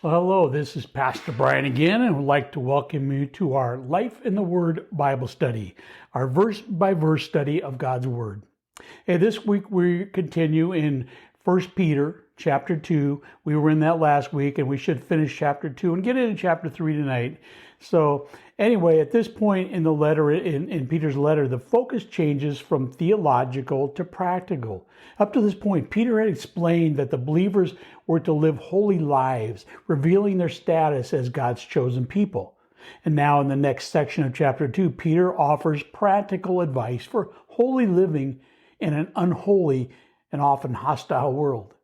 Well, hello, this is Pastor Brian again, and would like to welcome you to our Life in the Word Bible study, our verse by verse study of God's Word. And this week we continue in 1 Peter chapter 2. We were in that last week, and we should finish chapter 2 and get into chapter 3 tonight. So anyway, at this point in the letter, in Peter's letter, the focus changes from theological to practical. Up to this point, Peter had explained that the believers were to live holy lives, revealing their status as God's chosen people. And now in the next section of chapter 2, Peter offers practical advice for holy living in an unholy and often hostile world.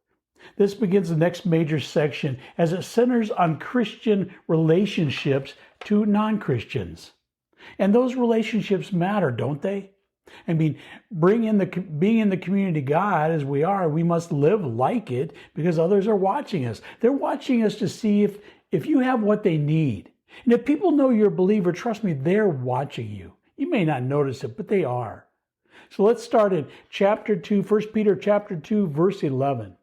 This begins the next major section as it centers on Christian relationships to non-Christians. And those relationships matter, don't they? I mean, being in the community of God as we are, we must live like it because others are watching us. They're watching us to see if you have what they need. And if people know you're a believer, trust me, they're watching you. You may not notice it, but they are. So let's start in chapter 2, 1 Peter chapter 2, verse 11.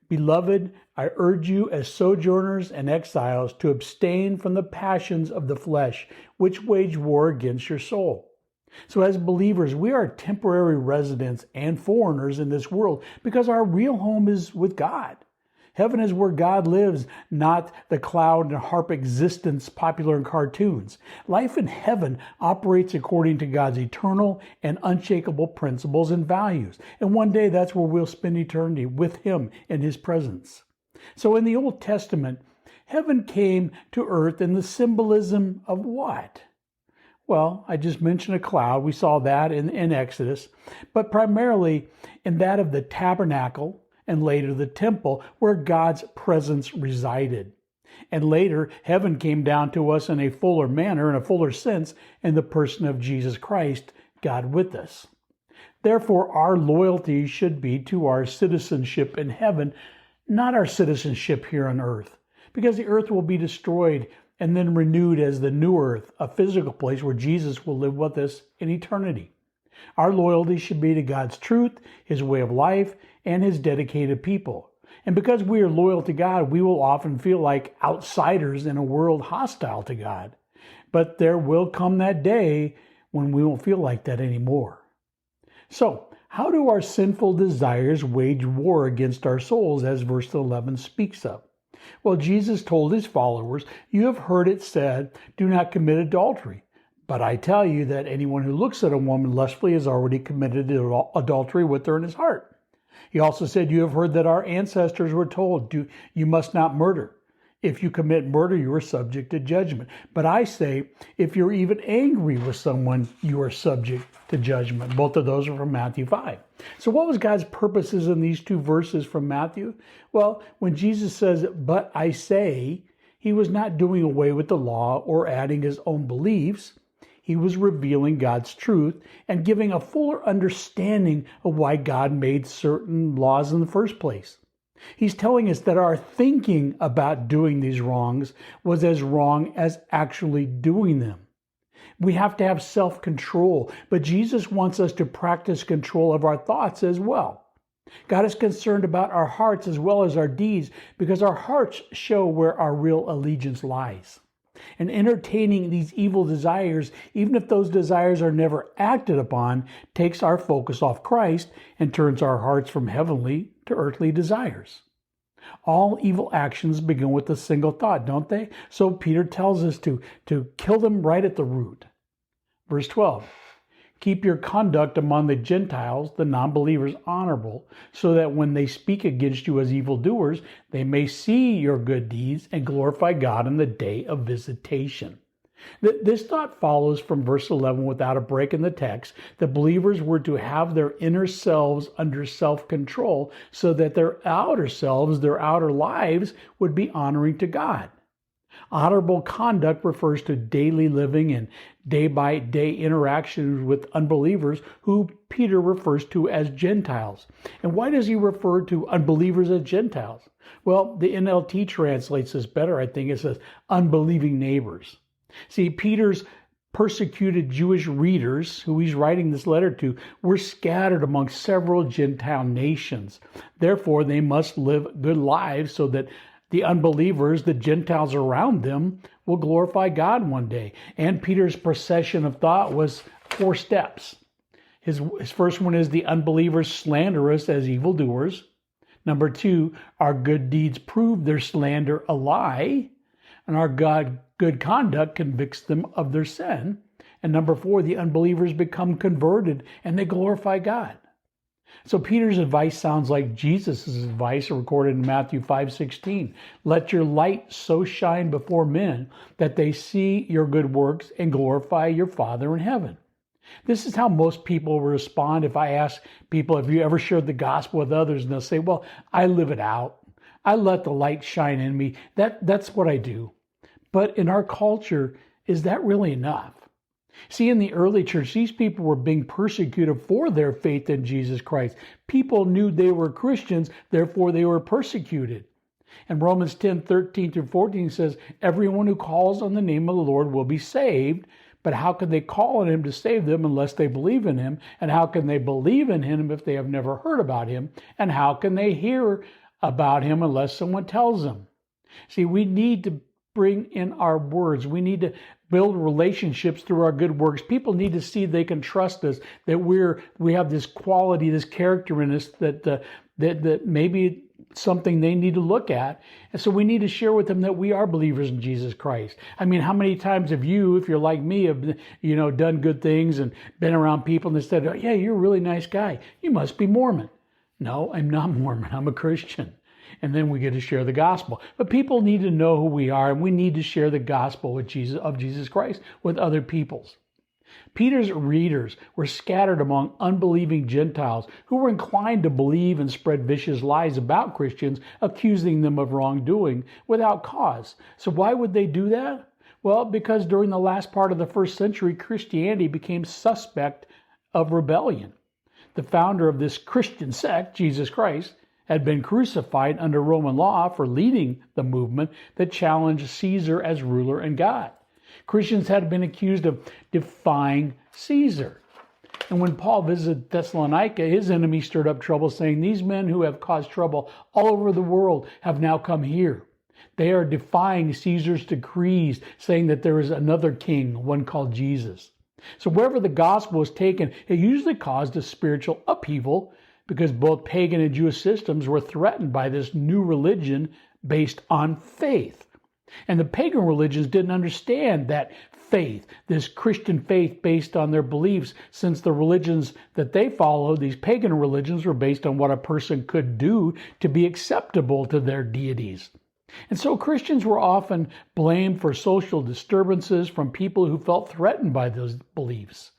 Beloved, I urge you as sojourners and exiles to abstain from the passions of the flesh, which wage war against your soul. So as believers, we are temporary residents and foreigners in this world because our real home is with God. Heaven is where God lives, not the cloud and harp existence popular in cartoons. Life in heaven operates according to God's eternal and unshakable principles and values. And one day that's where we'll spend eternity with Him in His presence. So in the Old Testament, heaven came to earth in the symbolism of what? Well, I just mentioned a cloud. We saw that in Exodus, but primarily in that of the tabernacle, and later the temple where God's presence resided. And later, heaven came down to us in a fuller manner, in a fuller sense, in the person of Jesus Christ, God with us. Therefore, our loyalty should be to our citizenship in heaven, not our citizenship here on earth, because the earth will be destroyed and then renewed as the new earth, a physical place where Jesus will live with us in eternity. Our loyalty should be to God's truth, His way of life, and His dedicated people. And because we are loyal to God, we will often feel like outsiders in a world hostile to God. But there will come that day when we won't feel like that anymore. So, how do our sinful desires wage war against our souls, as verse 11 speaks of? Well, Jesus told His followers, "You have heard it said, 'Do not commit adultery.' But I tell you that anyone who looks at a woman lustfully has already committed adultery with her in his heart." He also said, "You have heard that our ancestors were told, you must not murder. If you commit murder, you are subject to judgment. But I say, if you're even angry with someone, you are subject to judgment." Both of those are from Matthew 5. So what was God's purposes in these two verses from Matthew? Well, when Jesus says, "But I say," He was not doing away with the law or adding His own beliefs. He was revealing God's truth and giving a fuller understanding of why God made certain laws in the first place. He's telling us that our thinking about doing these wrongs was as wrong as actually doing them. We have to have self-control, but Jesus wants us to practice control of our thoughts as well. God is concerned about our hearts as well as our deeds because our hearts show where our real allegiance lies. And entertaining these evil desires, even if those desires are never acted upon, takes our focus off Christ and turns our hearts from heavenly to earthly desires. All evil actions begin with a single thought, don't they? So Peter tells us to kill them right at the root. Verse 12, "Keep your conduct among the Gentiles, the non-believers, honorable, so that when they speak against you as evildoers, they may see your good deeds and glorify God in the day of visitation." This thought follows from verse 11 without a break in the text. The believers were to have their inner selves under self-control so that their outer selves, their outer lives, would be honoring to God. Honorable conduct refers to daily living and day-by-day interactions with unbelievers who Peter refers to as Gentiles. And why does he refer to unbelievers as Gentiles? Well, the NLT translates this better, I think. It says unbelieving neighbors. See, Peter's persecuted Jewish readers, who he's writing this letter to, were scattered among several Gentile nations. Therefore, they must live good lives so that The unbelievers, the Gentiles around them, will glorify God one day. And Peter's procession of thought was 4 steps. His first one is the unbelievers slander us as evildoers. Number 2, our good deeds prove their slander a lie, and our good conduct convicts them of their sin. And number 4, the unbelievers become converted and they glorify God. So Peter's advice sounds like Jesus' advice recorded in Matthew 5:16. Let your light so shine before men that they see your good works and glorify your Father in heaven. This is how most people will respond if I ask people, have you ever shared the gospel with others? And they'll say, well, I live it out. I let the light shine in me. That's what I do. But in our culture, is that really enough? See, in the early church, these people were being persecuted for their faith in Jesus Christ. People knew they were Christians, therefore they were persecuted. And Romans 10:13-14 says, everyone who calls on the name of the Lord will be saved. But how can they call on him to save them unless they believe in him? And how can they believe in him if they have never heard about him? And how can they hear about him unless someone tells them? See, we need to bring in our words. We need to build relationships through our good works. People need to see they can trust us, that we have this quality, this character in us that maybe something they need to look at. And so we need to share with them that we are believers in Jesus Christ. I mean, how many times have you, if you're like me, have done good things and been around people and they said, oh, yeah, you're a really nice guy. You must be Mormon. No, I'm not Mormon. I'm a Christian. And then we get to share the gospel. But people need to know who we are, and we need to share the gospel of Jesus Christ with other peoples. Peter's readers were scattered among unbelieving Gentiles who were inclined to believe and spread vicious lies about Christians, accusing them of wrongdoing without cause. So why would they do that? Well, because during the last part of the first century, Christianity became suspect of rebellion. The founder of this Christian sect, Jesus Christ, had been crucified under Roman law for leading the movement that challenged Caesar as ruler and God. Christians had been accused of defying Caesar. And when Paul visited Thessalonica, his enemies stirred up trouble, saying, these men who have caused trouble all over the world have now come here. They are defying Caesar's decrees, saying that there is another king, one called Jesus. So wherever the gospel was taken, it usually caused a spiritual upheaval, because both pagan and Jewish systems were threatened by this new religion based on faith. And the pagan religions didn't understand that faith, this Christian faith based on their beliefs, since the religions that they followed, these pagan religions, were based on what a person could do to be acceptable to their deities. And so Christians were often blamed for social disturbances from people who felt threatened by those beliefs.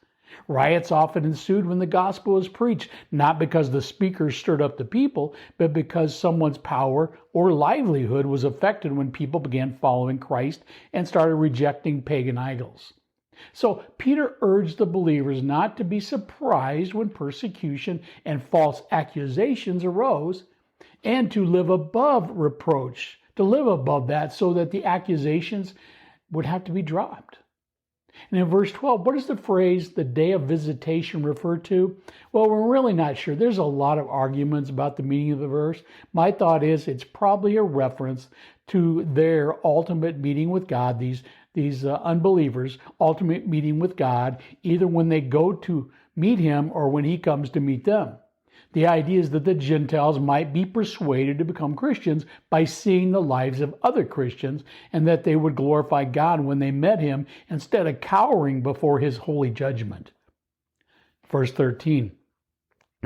Riots often ensued when the gospel was preached, not because the speakers stirred up the people, but because someone's power or livelihood was affected when people began following Christ and started rejecting pagan idols. So Peter urged the believers not to be surprised when persecution and false accusations arose, and to live above reproach, to live above that so that the accusations would have to be dropped. And in verse 12, what does the phrase, the day of visitation, refer to? Well, we're really not sure. There's a lot of arguments about the meaning of the verse. My thought is it's probably a reference to their ultimate meeting with God, these unbelievers' ultimate meeting with God, either when they go to meet him or when he comes to meet them. The idea is that the Gentiles might be persuaded to become Christians by seeing the lives of other Christians, and that they would glorify God when they met him instead of cowering before his holy judgment. Verse 13,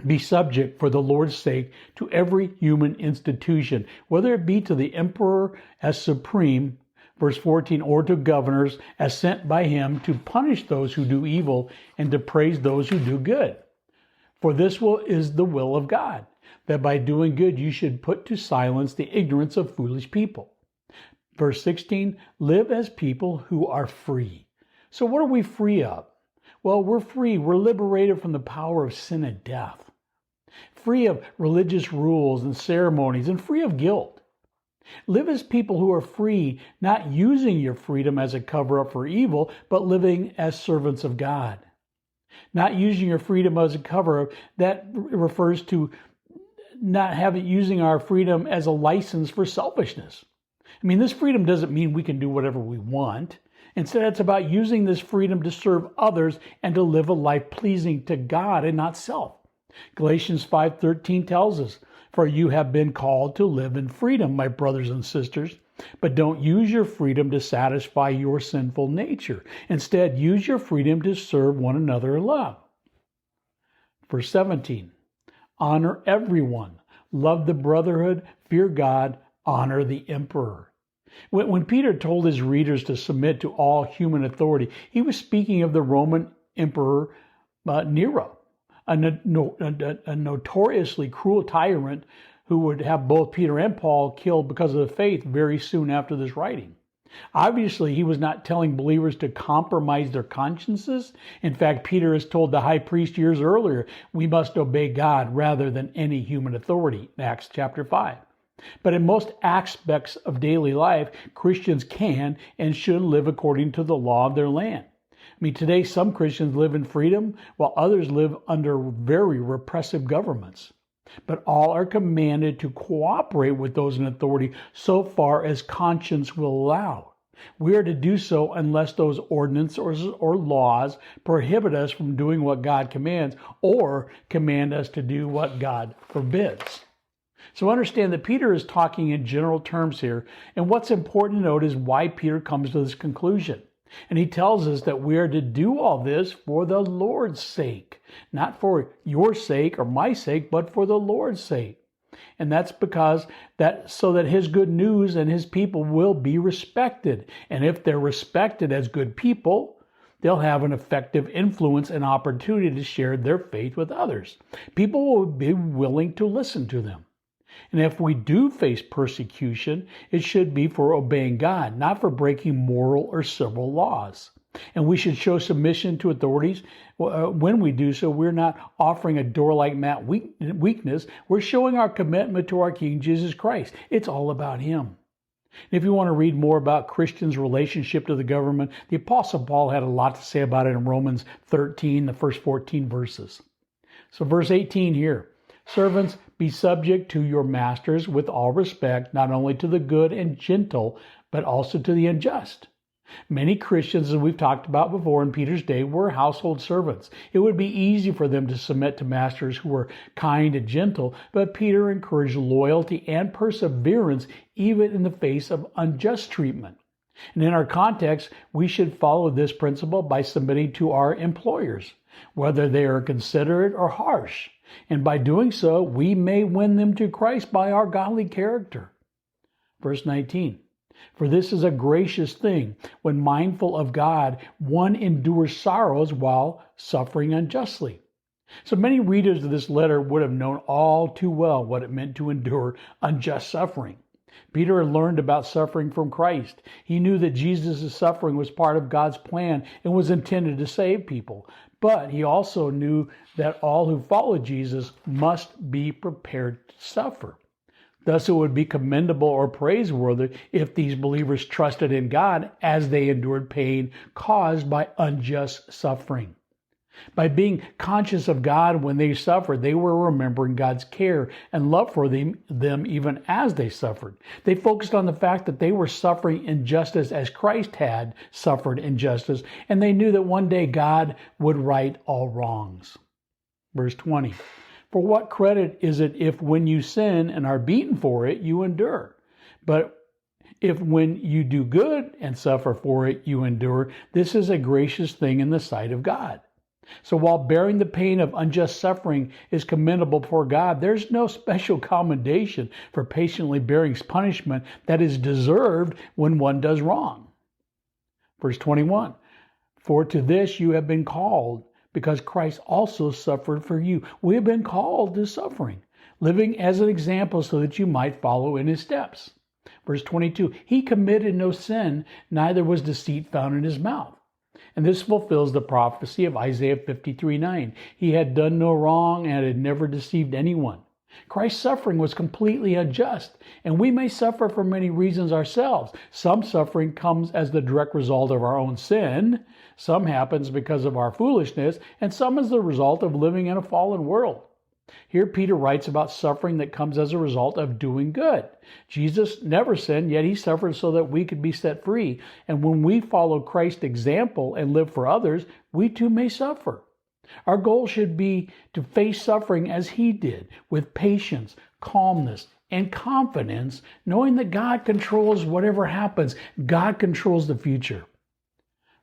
be subject for the Lord's sake to every human institution, whether it be to the emperor as supreme, verse 14, or to governors as sent by him to punish those who do evil and to praise those who do good. For this is the will of God, that by doing good you should put to silence the ignorance of foolish people. Verse 16, live as people who are free. So what are we free of? Well, we're free. We're liberated from the power of sin and death. Free of religious rules and ceremonies, and free of guilt. Live as people who are free, not using your freedom as a cover-up for evil, but living as servants of God. Not using your freedom as a cover-up, that refers to not have it using our freedom as a license for selfishness. I mean, this freedom doesn't mean we can do whatever we want. Instead, it's about using this freedom to serve others and to live a life pleasing to God and not self. Galatians 5:13 tells us, "For you have been called to live in freedom, my brothers and sisters, but don't use your freedom to satisfy your sinful nature. Instead, use your freedom to serve one another in love." Verse 17, "Honor everyone, love the brotherhood, fear God, honor the emperor." When Peter told his readers to submit to all human authority, he was speaking of the Roman Emperor Nero, a notoriously cruel tyrant who would have both Peter and Paul killed because of the faith very soon after this writing. Obviously, he was not telling believers to compromise their consciences. In fact, Peter has told the high priest years earlier, we must obey God rather than any human authority, in Acts chapter 5. But in most aspects of daily life, Christians can and should live according to the law of their land. I mean, today some Christians live in freedom while others live under very repressive governments. But all are commanded to cooperate with those in authority so far as conscience will allow. We are to do so unless those ordinances or laws prohibit us from doing what God commands or command us to do what God forbids. So understand that Peter is talking in general terms here, and what's important to note is why Peter comes to this conclusion. And he tells us that we are to do all this for the Lord's sake, not for your sake or my sake, but for the Lord's sake. And that's because so that his good news and his people will be respected. And if they're respected as good people, they'll have an effective influence and opportunity to share their faith with others. People will be willing to listen to them. And if we do face persecution, it should be for obeying God, not for breaking moral or civil laws. And we should show submission to authorities. When we do so, we're not offering a door-like mat weakness. We're showing our commitment to our King Jesus Christ. It's all about Him. And if you want to read more about Christians' relationship to the government, the Apostle Paul had a lot to say about it in Romans 13, the first 14 verses. So verse 18 here. "Servants, be subject to your masters with all respect, not only to the good and gentle, but also to the unjust." Many Christians, as we've talked about before in Peter's day, were household servants. It would be easy for them to submit to masters who were kind and gentle, but Peter encouraged loyalty and perseverance even in the face of unjust treatment. And in our context, we should follow this principle by submitting to our employers, whether they are considerate or harsh. And by doing so, we may win them to Christ by our godly character. Verse 19, "For this is a gracious thing. When mindful of God, one endures sorrows while suffering unjustly." So many readers of this letter would have known all too well what it meant to endure unjust suffering. Peter had learned about suffering from Christ. He knew that Jesus' suffering was part of God's plan and was intended to save people. But he also knew that all who follow Jesus must be prepared to suffer. Thus, it would be commendable or praiseworthy if these believers trusted in God as they endured pain caused by unjust suffering. By being conscious of God when they suffered, they were remembering God's care and love for them even as they suffered. They focused on the fact that they were suffering injustice as Christ had suffered injustice, and they knew that one day God would right all wrongs. Verse 20, "For what credit is it if when you sin and are beaten for it, you endure? But if when you do good and suffer for it, you endure, this is a gracious thing in the sight of God." So while bearing the pain of unjust suffering is commendable before God, there's no special commendation for patiently bearing punishment that is deserved when one does wrong. Verse 21, "For to this you have been called, because Christ also suffered for you." We have been called to suffering, living as an example so that you might follow in His steps. Verse 22, "He committed no sin, neither was deceit found in His mouth." And this fulfills the prophecy of Isaiah 53:9. He had done no wrong and had never deceived anyone. Christ's suffering was completely unjust, and we may suffer for many reasons ourselves. Some suffering comes as the direct result of our own sin, some happens because of our foolishness, and some is the result of living in a fallen world. Here Peter writes about suffering that comes as a result of doing good. Jesus never sinned, yet he suffered so that we could be set free. And when we follow Christ's example and live for others, we too may suffer. Our goal should be to face suffering as he did, with patience, calmness, and confidence, knowing that God controls whatever happens. God controls the future.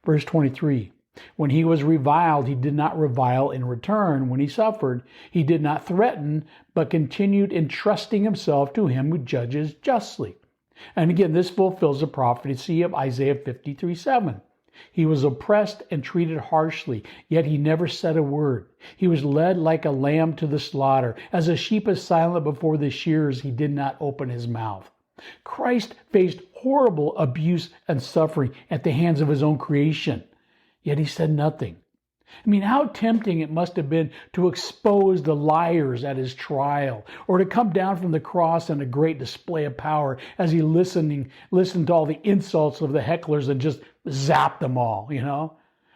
Verse 23. When he was reviled, he did not revile in return. When he suffered, he did not threaten, but continued entrusting himself to him who judges justly. And again, this fulfills the prophecy of Isaiah 53:7. He was oppressed and treated harshly, yet he never said a word. He was led like a lamb to the slaughter. As a sheep is silent before the shearers, he did not open his mouth. Christ faced horrible abuse and suffering at the hands of his own creation. Yet he said nothing. I mean, how tempting it must have been to expose the liars at his trial, or to come down from the cross in a great display of power as he listened to all the insults of the hecklers and just zapped them all,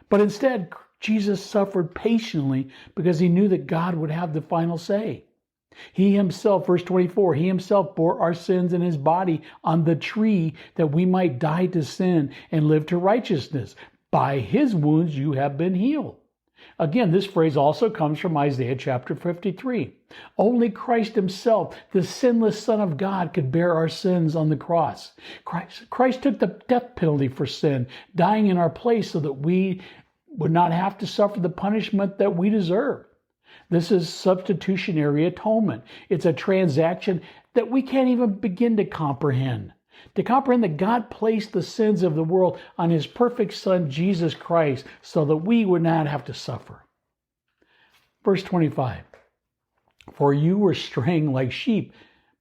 But instead, Jesus suffered patiently because he knew that God would have the final say. He himself, verse 24, he himself bore our sins in his body on the tree that we might die to sin and live to righteousness. By his wounds you have been healed. Again, this phrase also comes from Isaiah chapter 53. Only Christ himself, the sinless Son of God, could bear our sins on the cross. Christ took the death penalty for sin, dying in our place so that we would not have to suffer the punishment that we deserve. This is substitutionary atonement. It's a transaction that we can't even begin to comprehend. To comprehend that God placed the sins of the world on his perfect Son, Jesus Christ, so that we would not have to suffer. Verse 25, for you were straying like sheep,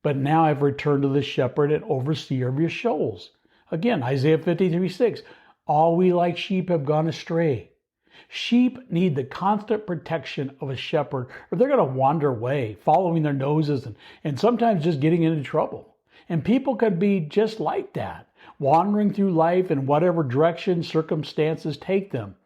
but now I've returned to the shepherd and overseer of your souls. Again, Isaiah 53:6, all we like sheep have gone astray. Sheep need the constant protection of a shepherd, or they're going to wander away, following their noses and sometimes just getting into trouble. And people could be just like that, wandering through life in whatever direction circumstances take them.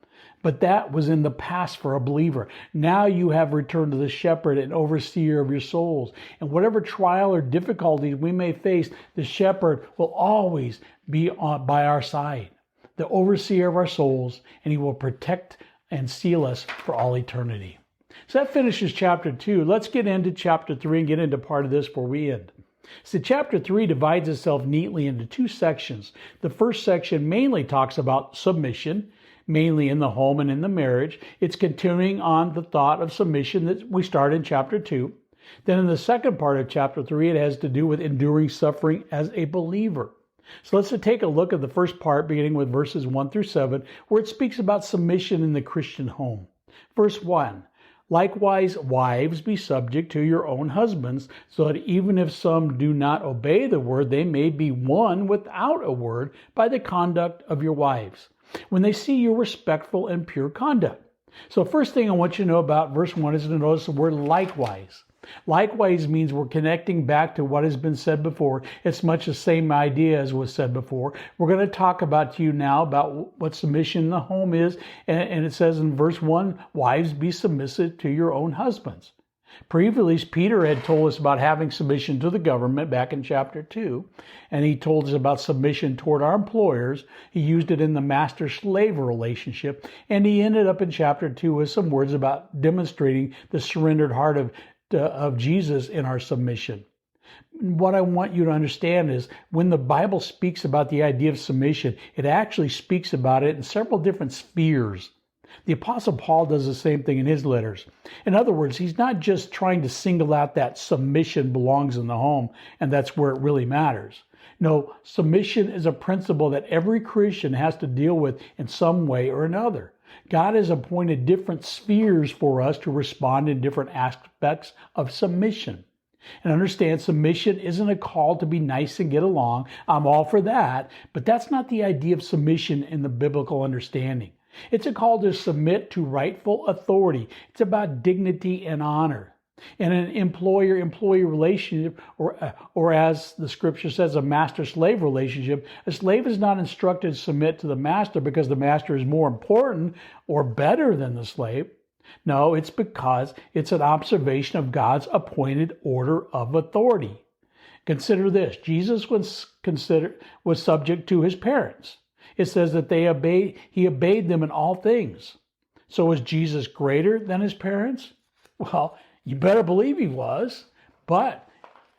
But that was in the past for a believer. Now you have returned to the shepherd and overseer of your souls. And whatever trial or difficulties we may face, the shepherd will always be by our side, the overseer of our souls, and he will protect and seal us for all eternity. So that finishes chapter 2. Let's get into chapter 3 and get into part of this before we end. So chapter 3 divides itself neatly into two sections. The first section mainly talks about submission, mainly in the home and in the marriage. It's continuing on the thought of submission that we start in chapter 2. Then in the second part of chapter 3, it has to do with enduring suffering as a believer. So let's take a look at the first part, beginning with verses 1 through 7, where it speaks about submission in the Christian home. Verse 1, likewise, wives, be subject to your own husbands, so that even if some do not obey the word, they may be won without a word by the conduct of your wives, when they see your respectful and pure conduct. So first thing I want you to know about verse 1 is to notice the word likewise. Likewise means we're connecting back to what has been said before. It's much the same idea as was said before. We're going to talk about to you now about what submission in the home is. And it says in verse 1, wives, be submissive to your own husbands. Previously, Peter had told us about having submission to the government back in chapter 2. And he told us about submission toward our employers. He used it in the master-slave relationship. And he ended up in chapter 2 with some words about demonstrating the surrendered heart of Jesus in our submission. What I want you to understand is when the Bible speaks about the idea of submission, it actually speaks about it in several different spheres. The Apostle Paul does the same thing in his letters. In other words, he's not just trying to single out that submission belongs in the home and that's where it really matters. No, submission is a principle that every Christian has to deal with in some way or another. God has appointed different spheres for us to respond in different aspects of submission. And understand, submission isn't a call to be nice and get along. I'm all for that, but that's not the idea of submission in the biblical understanding. It's a call to submit to rightful authority. It's about dignity and honor. In an employer-employee relationship, or as the scripture says, a master-slave relationship, a slave is not instructed to submit to the master because the master is more important or better than the slave. No, it's because it's an observation of God's appointed order of authority. Consider this. Jesus was subject to his parents. It says that he obeyed them in all things. So was Jesus greater than his parents? Well, you better believe he was. But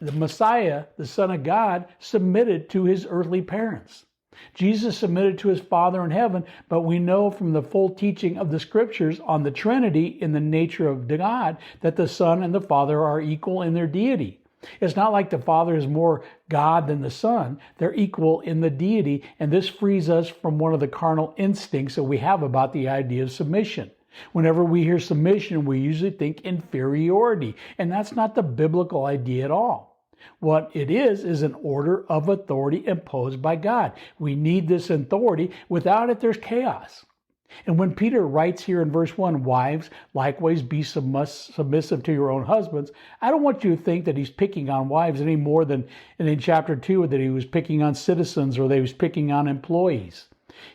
the Messiah, the Son of God, submitted to his earthly parents. Jesus submitted to his Father in heaven, but we know from the full teaching of the Scriptures on the Trinity in the nature of God that the Son and the Father are equal in their deity. It's not like the Father is more God than the Son. They're equal in the deity, and this frees us from one of the carnal instincts that we have about the idea of submission. Whenever we hear submission, we usually think inferiority, and that's not the biblical idea at all. What it is an order of authority imposed by God. We need this authority. Without it, there's chaos. And when Peter writes here in verse 1, wives, likewise be submissive to your own husbands, I don't want you to think that he's picking on wives any more than in chapter 2 that he was picking on citizens or that he was picking on employees.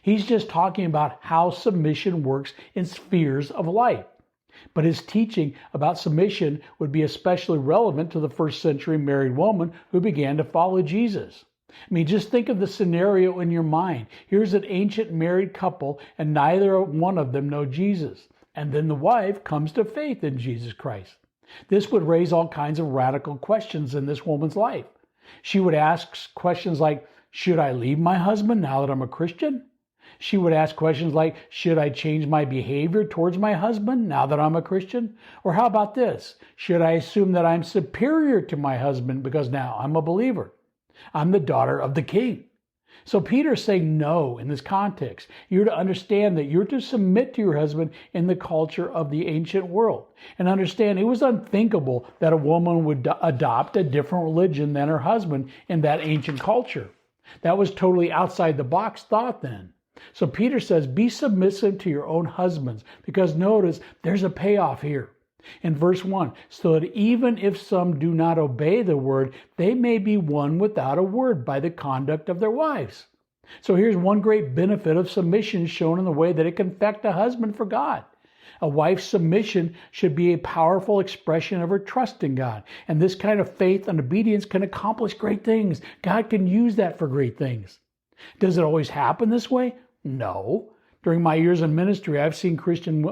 He's just talking about how submission works in spheres of life. But his teaching about submission would be especially relevant to the first century married woman who began to follow Jesus. I mean, just think of the scenario in your mind. Here's an ancient married couple, and neither one of them know Jesus. And then the wife comes to faith in Jesus Christ. This would raise all kinds of radical questions in this woman's life. She would ask questions like, should I leave my husband now that I'm a Christian? She would ask questions like, should I change my behavior towards my husband now that I'm a Christian? Or how about this? Should I assume that I'm superior to my husband because now I'm a believer? I'm the daughter of the king. So Peter's saying no in this context. You're to understand that you're to submit to your husband in the culture of the ancient world. And understand it was unthinkable that a woman would adopt a different religion than her husband in that ancient culture. That was totally outside the box thought then. So Peter says, be submissive to your own husbands, because notice there's a payoff here. In verse 1, so that even if some do not obey the word, they may be won without a word by the conduct of their wives. So here's one great benefit of submission shown in the way that it can affect a husband for God. A wife's submission should be a powerful expression of her trust in God. And this kind of faith and obedience can accomplish great things. God can use that for great things. Does it always happen this way? No. During my years in ministry, I've seen Christian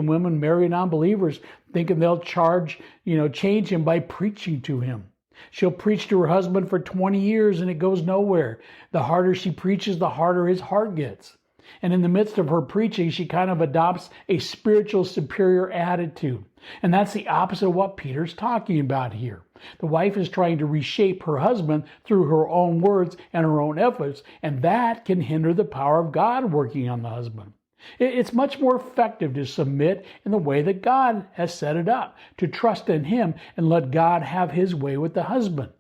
women marry non-believers thinking they'll change him by preaching to him. She'll preach to her husband for 20 years and it goes nowhere. The harder she preaches, the harder his heart gets. And in the midst of her preaching, she kind of adopts a spiritual superior attitude. And that's the opposite of what Peter's talking about here. The wife is trying to reshape her husband through her own words and her own efforts, and that can hinder the power of God working on the husband. It's much more effective to submit in the way that God has set it up, to trust in Him and let God have His way with the husband.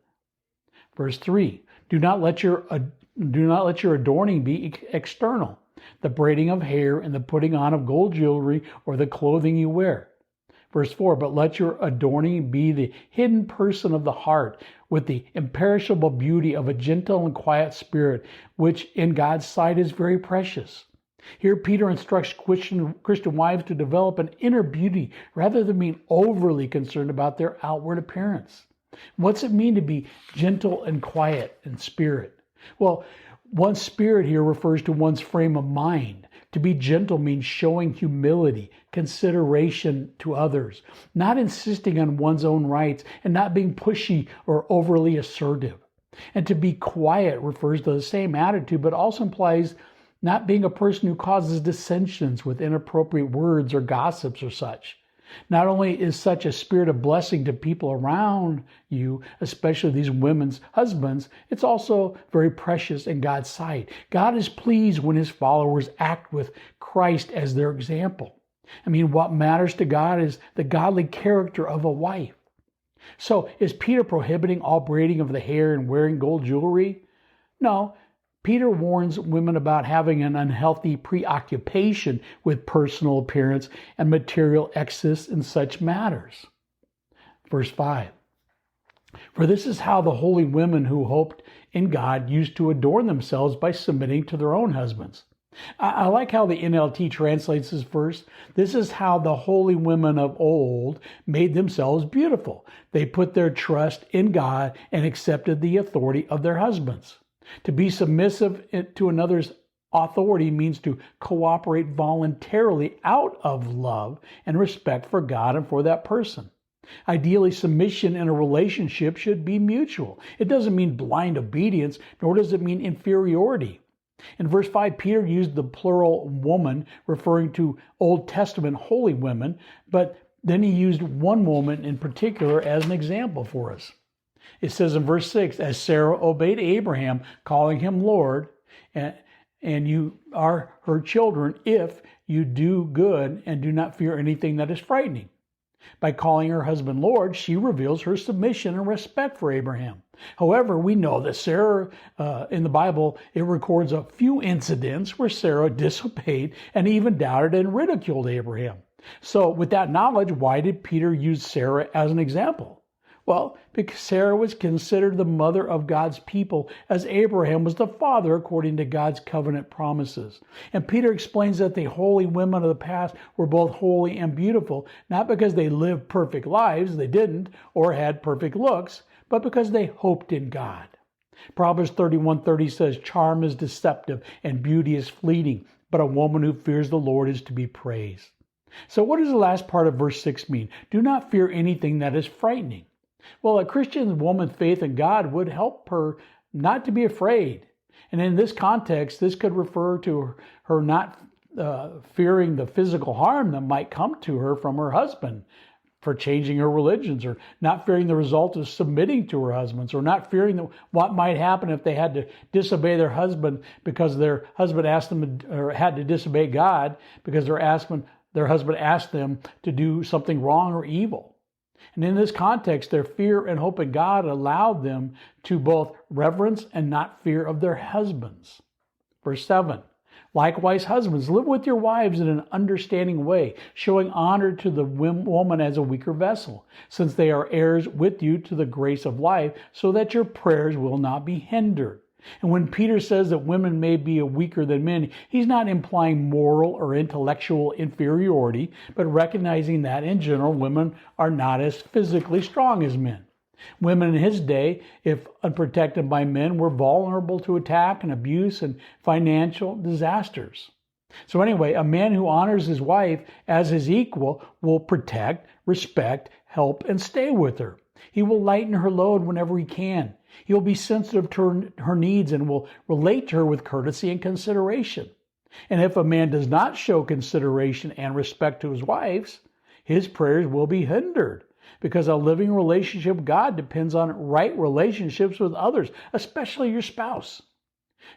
Verse 3, do not let your adorning be external, the braiding of hair and the putting on of gold jewelry or the clothing you wear. Verse 4, but let your adorning be the hidden person of the heart with the imperishable beauty of a gentle and quiet spirit, which in God's sight is very precious. Here Peter instructs Christian wives to develop an inner beauty rather than being overly concerned about their outward appearance. What's it mean to be gentle and quiet in spirit? Well, one's spirit here refers to one's frame of mind. To be gentle means showing humility, consideration to others, not insisting on one's own rights, and not being pushy or overly assertive. And to be quiet refers to the same attitude, but also implies not being a person who causes dissensions with inappropriate words or gossips or such. Not only is such a spirit a blessing to people around you, especially these women's husbands, it's also very precious in God's sight. God is pleased when His followers act with Christ as their example. I mean, what matters to God is the godly character of a wife. So, is Peter prohibiting all braiding of the hair and wearing gold jewelry? No. Peter warns women about having an unhealthy preoccupation with personal appearance and material excess in such matters. Verse 5. For this is how the holy women who hoped in God used to adorn themselves by submitting to their own husbands. I like how the NLT translates this verse. This is how the holy women of old made themselves beautiful. They put their trust in God and accepted the authority of their husbands. To be submissive to another's authority means to cooperate voluntarily out of love and respect for God and for that person. Ideally, submission in a relationship should be mutual. It doesn't mean blind obedience, nor does it mean inferiority. In verse 5, Peter used the plural woman, referring to Old Testament holy women, but then he used one woman in particular as an example for us. It says in verse 6, as Sarah obeyed Abraham, calling him Lord, and you are her children if you do good and do not fear anything that is frightening. By calling her husband Lord, she reveals her submission and respect for Abraham. However, we know that Sarah, in the Bible, it records a few incidents where Sarah disobeyed and even doubted and ridiculed Abraham. So with that knowledge, why did Peter use Sarah as an example? Well, because Sarah was considered the mother of God's people, as Abraham was the father according to God's covenant promises. And Peter explains that the holy women of the past were both holy and beautiful, not because they lived perfect lives, they didn't, or had perfect looks, but because they hoped in God. Proverbs 31:30 says, charm is deceptive and beauty is fleeting, but a woman who fears the Lord is to be praised. So what does the last part of verse 6 mean? Do not fear anything that is frightening. Well, a Christian woman's faith in God would help her not to be afraid. And in this context, this could refer to her not fearing the physical harm that might come to her from her husband for changing her religions, or not fearing the result of submitting to her husbands, or not fearing what might happen if they had to disobey their husband because their husband asked them, or had to disobey God because their husband asked them to do something wrong or evil. And in this context, their fear and hope in God allowed them to both reverence and not fear of their husbands. Verse 7, likewise, husbands, live with your wives in an understanding way, showing honor to the woman as a weaker vessel, since they are heirs with you to the grace of life, so that your prayers will not be hindered. And when Peter says that women may be weaker than men, he's not implying moral or intellectual inferiority, but recognizing that in general, women are not as physically strong as men. Women in his day, if unprotected by men, were vulnerable to attack and abuse and financial disasters. So anyway, a man who honors his wife as his equal will protect, respect, help, and stay with her. He will lighten her load whenever he can. He will be sensitive to her needs and will relate to her with courtesy and consideration. And if a man does not show consideration and respect to his wives, his prayers will be hindered, because a living relationship with God depends on right relationships with others, especially your spouse.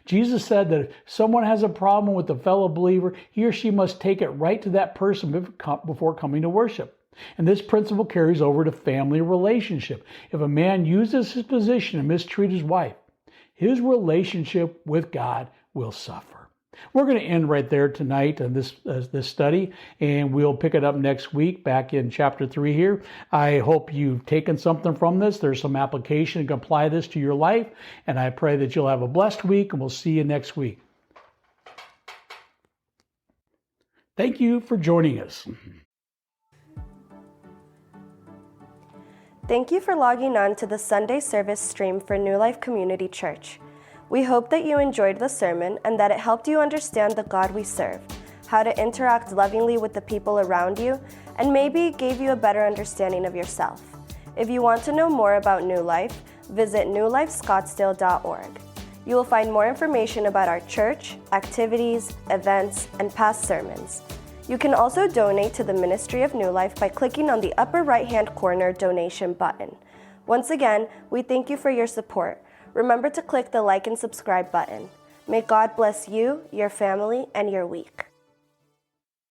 Jesus said that if someone has a problem with a fellow believer, he or she must take it right to that person before coming to worship. And this principle carries over to family relationship. If a man uses his position to mistreat his wife, his relationship with God will suffer. We're going to end right there tonight on this study, and we'll pick it up next week back in chapter 3 here. I hope you've taken something from this. There's some application to apply this to your life, and I pray that you'll have a blessed week, and we'll see you next week. Thank you for joining us. Thank you for logging on to the Sunday service stream for New Life Community Church. We hope that you enjoyed the sermon and that it helped you understand the God we serve, how to interact lovingly with the people around you, and maybe gave you a better understanding of yourself. If you want to know more about New Life, visit newlifescottsdale.org. You will find more information about our church, activities, events, and past sermons. You can also donate to the Ministry of New Life by clicking on the upper right-hand corner donation button. Once again, we thank you for your support. Remember to click the like and subscribe button. May God bless you, your family, and your week.